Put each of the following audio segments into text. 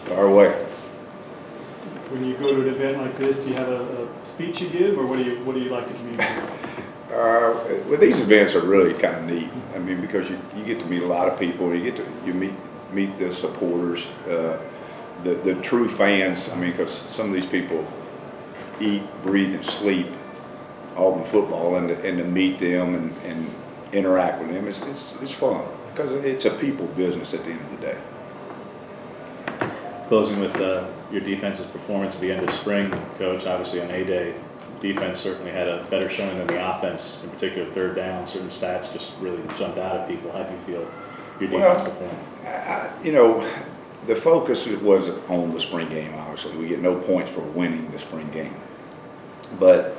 Fire away. When you go to an event like this, do you have a speech you give, or what do you like to communicate? Well, these events are really kind of neat. I mean, because you get to meet a lot of people. You meet the supporters, the true fans. I mean, because some of these people eat, breathe, and sleep Auburn football, and to meet them and interact with them, it's fun because it's a people business at the end of the day. Closing with your defense's performance at the end of spring, Coach, obviously on A-Day, defense certainly had a better showing than the offense, in particular third down. Certain stats just really jumped out at people. How do you feel your defense performed? The focus was on the spring game, obviously. We get no points for winning the spring game. But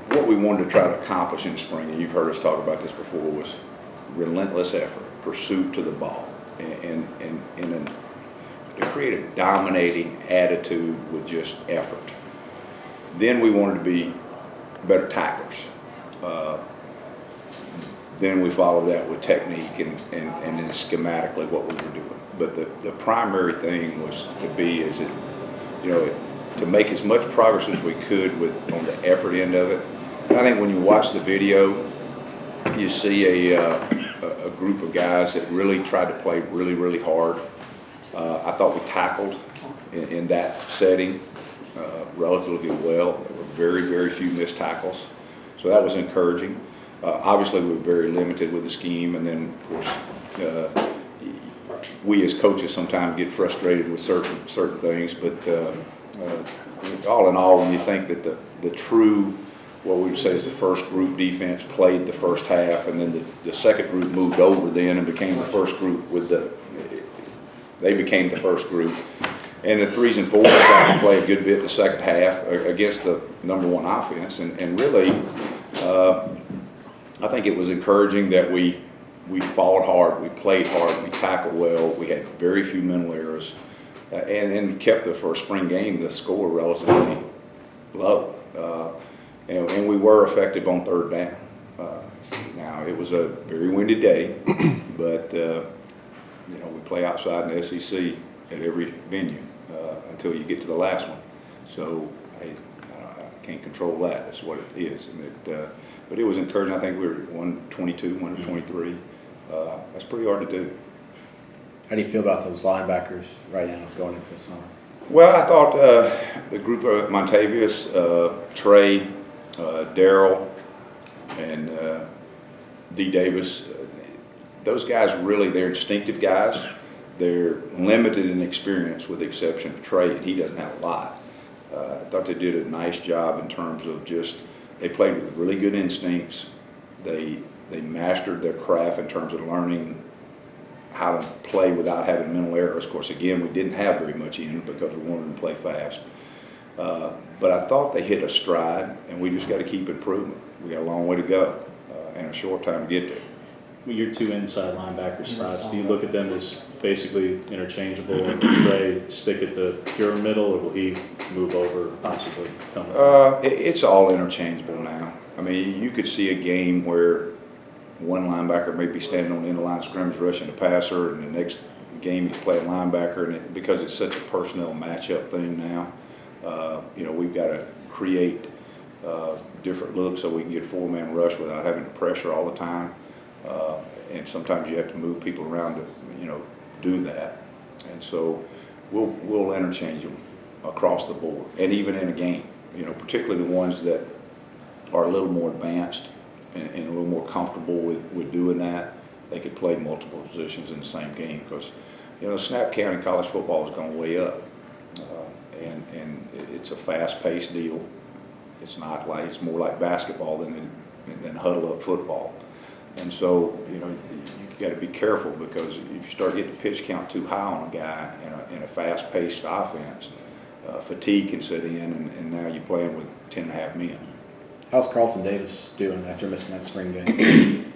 what we wanted to try to accomplish in the spring, and you've heard us talk about this before, was relentless effort, pursuit to the ball, and to create a dominating attitude with just effort. Then we wanted to be better tacklers. Then we followed that with technique and then schematically what we were doing. But the primary thing was to make as much progress as we could on the effort end of it. And I think when you watch the video, you see a group of guys that really tried to play really, really hard. I thought we tackled in that setting relatively well. There were very, very few missed tackles. So that was encouraging. Obviously, we were very limited with the scheme, and then, of course, we as coaches sometimes get frustrated with certain things. But all in all, when you think that the true, what we would say is the first group defense played the first half, and then the second group moved over then and became the first group they became the first group. And the 3s and 4s got to play a good bit in the second half against the number one offense. And really, I think it was encouraging that we fought hard, we played hard, we tackled well, we had very few mental errors, and kept the spring game, the score relatively low. And we were effective on third down. Now, it was a very windy day, but we play outside in the SEC at every venue until you get to the last one. So I can't control that. That's what it is. But it was encouraging. I think we were 122, 123. That's pretty hard to do. How do you feel about those linebackers right now going into the summer? Well, I thought the group of Montavious, Trey, Darryl, and D. Davis, those guys really, they're instinctive guys. They're limited in experience with the exception of Trey, and he doesn't have a lot. I thought they did a nice job in terms of they played with really good instincts. They mastered their craft in terms of learning how to play without having mental errors. Of course, again, we didn't have very much in because we wanted them to play fast. But I thought they hit a stride, and we just got to keep improving. We got a long way to go and a short time to get there. Your two inside linebacker spots, do you look at them as basically interchangeable, and Trey stick at the pure middle, or will he move over, possibly come? It's all interchangeable now. I mean, you could see a game where one linebacker may be standing on the end of the line of scrimmage rushing the passer, and the next game he's playing linebacker, and because it's such a personnel matchup thing now, we've got to create different looks so we can get four-man rush without having to pressure all the time. And sometimes you have to move people around to, do that. And so we'll interchange them across the board, and even in a game, particularly the ones that are a little more advanced and a little more comfortable with doing that. They could play multiple positions in the same game because, snap count in college football has gone way up, and it's a fast-paced deal. It's more like basketball than huddle-up football. And so, you got to be careful because if you start getting the pitch count too high on a guy in a fast-paced offense, fatigue can set in, and now you're playing with 10.5 men. How's Carlton Davis doing after missing that spring game?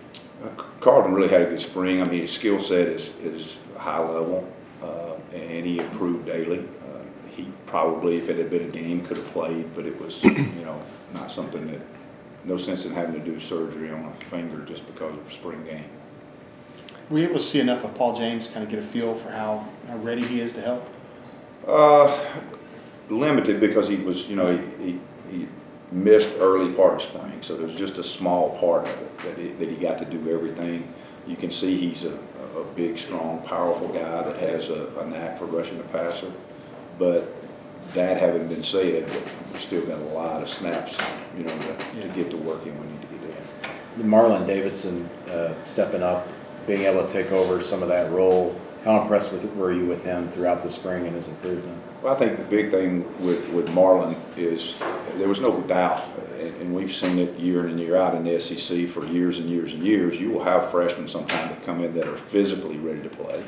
Carlton really had a good spring. I mean, his skill set is high level, and he improved daily. He probably, if it had been a game, could have played, but it was, not something that, no sense in having to do surgery on a finger just because of a spring game. Were you able to see enough of Paul James, kind of get a feel for how ready he is to help? Limited because he was, he missed early part of spring, so there's just a small part of it that he got to do everything. You can see he's a big, strong, powerful guy that has a knack for rushing the passer. But that having been said, we still got a lot of snaps, to get to working we need to get in. Marlon Davidson stepping up, being able to take over some of that role. How impressed were you with him throughout the spring and his improvement? Well, I think the big thing with Marlon is there was no doubt, and we've seen it year in and year out in the SEC for years and years and years. You will have freshmen sometimes that come in that are physically ready to play.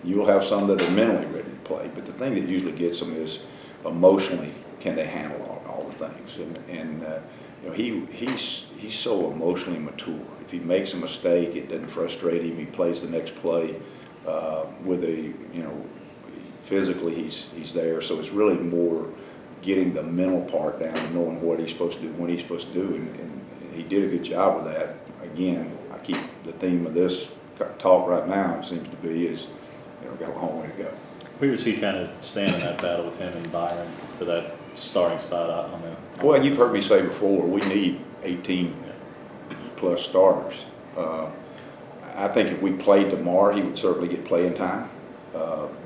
You will have some that are mentally ready to play. But the thing that usually gets them is emotionally, can they handle all the things? He's so emotionally mature. If he makes a mistake, it doesn't frustrate him. He plays the next play physically he's there. So it's really more getting the mental part down and knowing what he's supposed to do, when he's supposed to do, and he did a good job with that. Again, I keep the theme of this talk right now, it seems to be, is got a long way to go. Where does he kind of stand in that battle with him and Byron for that starting spot on the? Well, you've heard me say before, we need 18 plus starters. I think if we played tomorrow, he would certainly get playing time.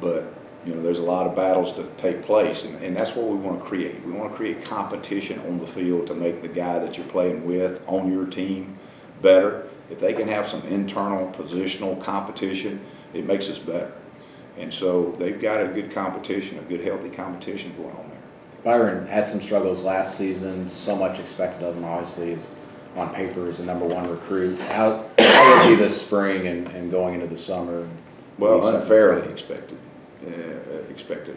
But there's a lot of battles to take place, and that's what we want to create. We want to create competition on the field to make the guy that you're playing with on your team better. If they can have some internal positional competition, it makes us better. And so they've got a good competition, a good healthy competition going on there. Byron had some struggles last season. So much expected of him, obviously, is on paper as a #1 recruit. How was he this spring and going into the summer? Well, unfairly expected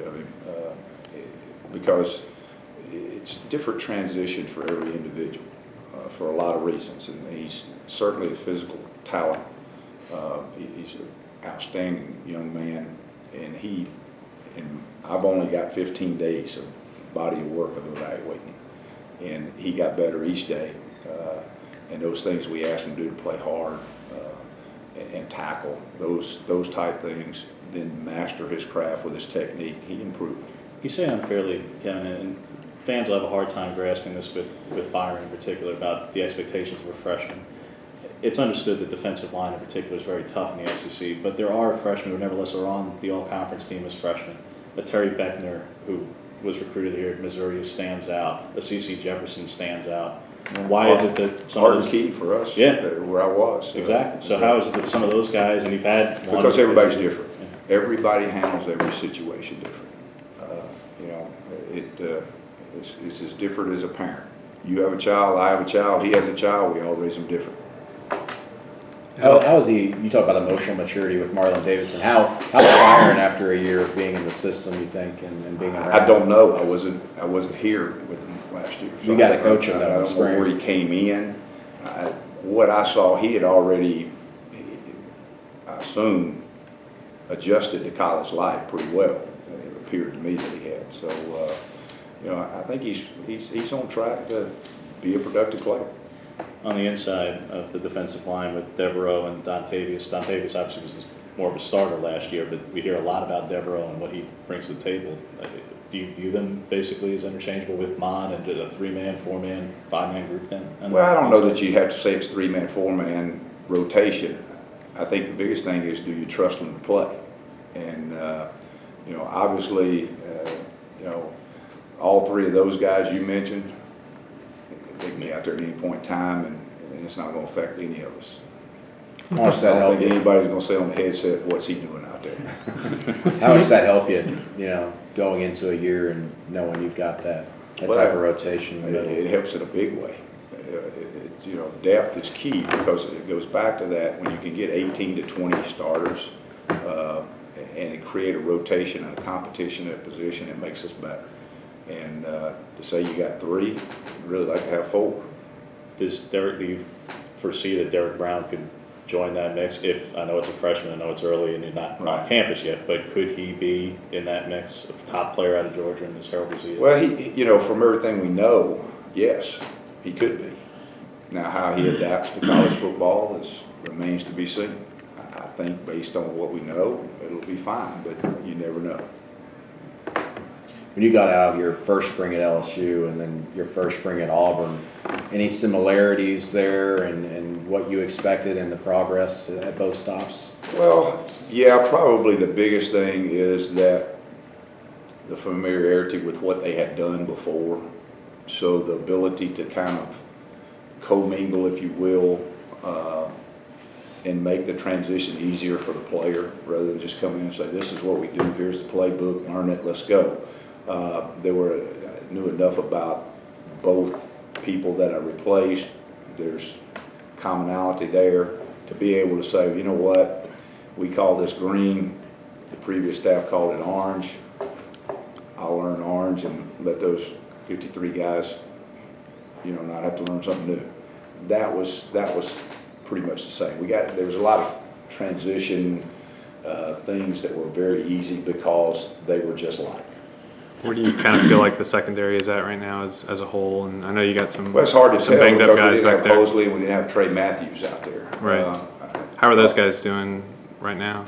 of him because it's a different transition for every individual for a lot of reasons, and he's certainly a physical talent. He's an outstanding young man, and I've only got 15 days of body of work of evaluating him, and he got better each day. And those things we asked him to do, to play hard and tackle, those type things, then master his craft with his technique, he improved. You say unfairly, Kevin, and fans will have a hard time grasping this with Byron in particular about the expectations of a freshman. It's understood that defensive line in particular is very tough in the SEC, but there are freshmen who nevertheless are on the all-conference team as freshmen. A Terry Beckner, who was recruited here at Missouri, stands out. A C.C. Jefferson stands out. Why is it that some of those key for us? Yeah, where I was. Exactly. So how is it that some of those guys, and you've had one, because everybody's different. Yeah. Everybody handles every situation different. It's as different as a parent. You have a child, I have a child, he has a child. We all raise them different. How is he? You talk about emotional maturity with Marlon Davidson. How is Byron after a year of being in the system, you think, and being around? I don't know. I wasn't here with him last year. So you got to coach him though. I don't know where he came in. What I saw, he had already, I assume, adjusted to college life pretty well. It appeared to me that he had. So, I think he's on track to be a productive player. On the inside of the defensive line with Devereaux and Dontavius. Dontavius obviously was more of a starter last year, but we hear a lot about Devereaux and what he brings to the table. Do you view them basically as interchangeable with Mon and a 3-man, 4-man, 5-man group then? Well, I don't know that you have to say it's 3-man, 4-man rotation. I think the biggest thing is, do you trust them to play? And, obviously, all three of those guys you mentioned, they can be out there at any point in time, and it's not going to affect any of us. I don't think anybody's going to say on the headset, what's he doing out there? How does that help you, going into a year and knowing you've got that type of rotation? It helps in a big way. Depth is key, because it goes back to that, when you can get 18 to 20 starters and create a rotation and a competition at a position, it makes us better. And to say you got 3, I'd really like to have 4. Do you foresee that Derek Brown could join that mix? If I know it's a freshman, I know it's early and you're not on campus yet, but could he be in that mix of top player out of Georgia in this heralded season? Well, he, from everything we know, yes, he could be. Now, how he adapts to college football remains to be seen. I think based on what we know, it'll be fine, but you never know. When you got out of your first spring at LSU and then your first spring at Auburn, any similarities there and what you expected and the progress at both stops? Well, yeah, probably the biggest thing is that the familiarity with what they had done before. So the ability to kind of commingle, if you will, and make the transition easier for the player rather than just come in and say, this is what we do, here's the playbook, learn it, let's go. Knew enough about both people that I replaced. There's commonality there to be able to say, you know what, we call this green, the previous staff called it orange. I'll learn orange and let those 53 guys, not have to learn something new. That was pretty much the same. There was a lot of transition things that were very easy because they were just like. Where do you kind of feel like the secondary is at right now as a whole? And I know you got some, Well, it's hard to some tell banged up because we guys didn't back have there. Mosley and we didn't have Trey Matthews out there. Right. How are those guys doing right now?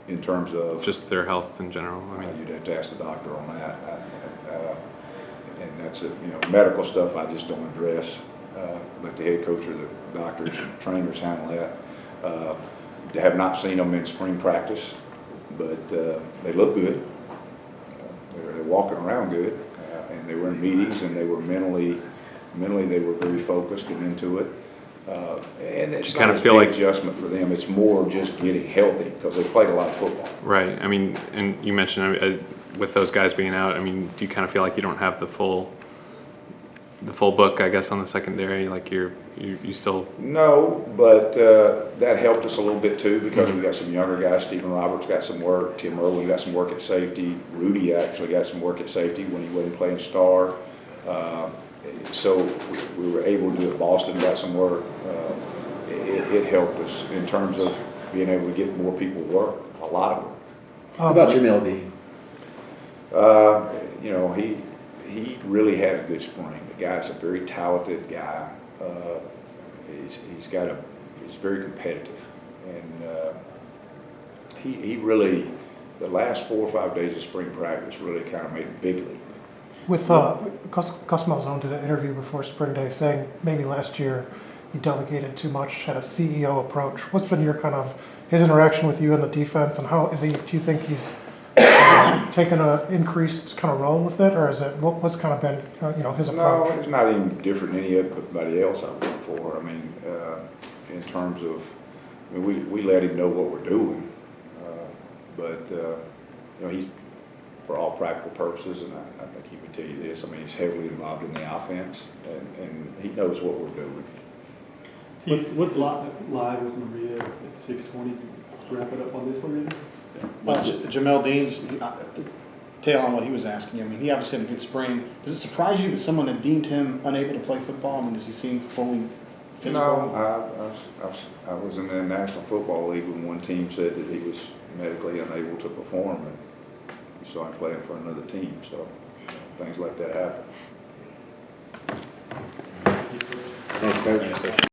In terms of Just their health in general. I mean, you'd have to ask the doctor on that. And that's medical stuff I just don't address. Let the head coach or the doctors and trainers handle that. They have not seen them in spring practice, but they look good. They're walking around good, and they were in meetings, and they were mentally they were very focused and into it. And it's not a big adjustment for them. It's more just getting healthy because they played a lot of football. right. I mean, and you mentioned with those guys being out, I mean, do you kind of feel like you don't have the full book, I guess, on the secondary? Like you still. No, but that helped us a little bit too because we got some younger guys. Stephen Roberts got some work. Tim Irwin got some work at safety. Rudy actually got some work at safety when he wasn't playing star. So we were able to do it. Boston got some work. It helped us in terms of being able to get more people work, a lot of work. How about Jamil Dean? He really had a good spring. The guy's a very talented guy. He's very competitive, and he really, the last 4 or 5 days of spring practice really kind of made a big leap. With Gus Malzone did an interview before spring day saying maybe last year he delegated too much, had a CEO approach. What's been your kind of his interaction with you in the defense, and how is he? Do you think he's taken an increased kind of role with it, or is it what's kind of been his approach? No, it's not any different than anybody else I've worked for. I mean, in terms of, we let him know what we're doing, but he's, for all practical purposes, and I think he would tell you this. I mean, he's heavily involved in the offense, and he knows what we're doing. What's live with Maria at 6:20? Wrap it up on this one, maybe? Well, Jamel Dean, just to tail on what he was asking you, I mean, he obviously had a good spring. Does it surprise you that someone had deemed him unable to play football? I mean, does he seem fully physical? No, I was in the National Football League when one team said that he was medically unable to perform, and you saw him playing for another team, so things like that happen. Thanks, Coach.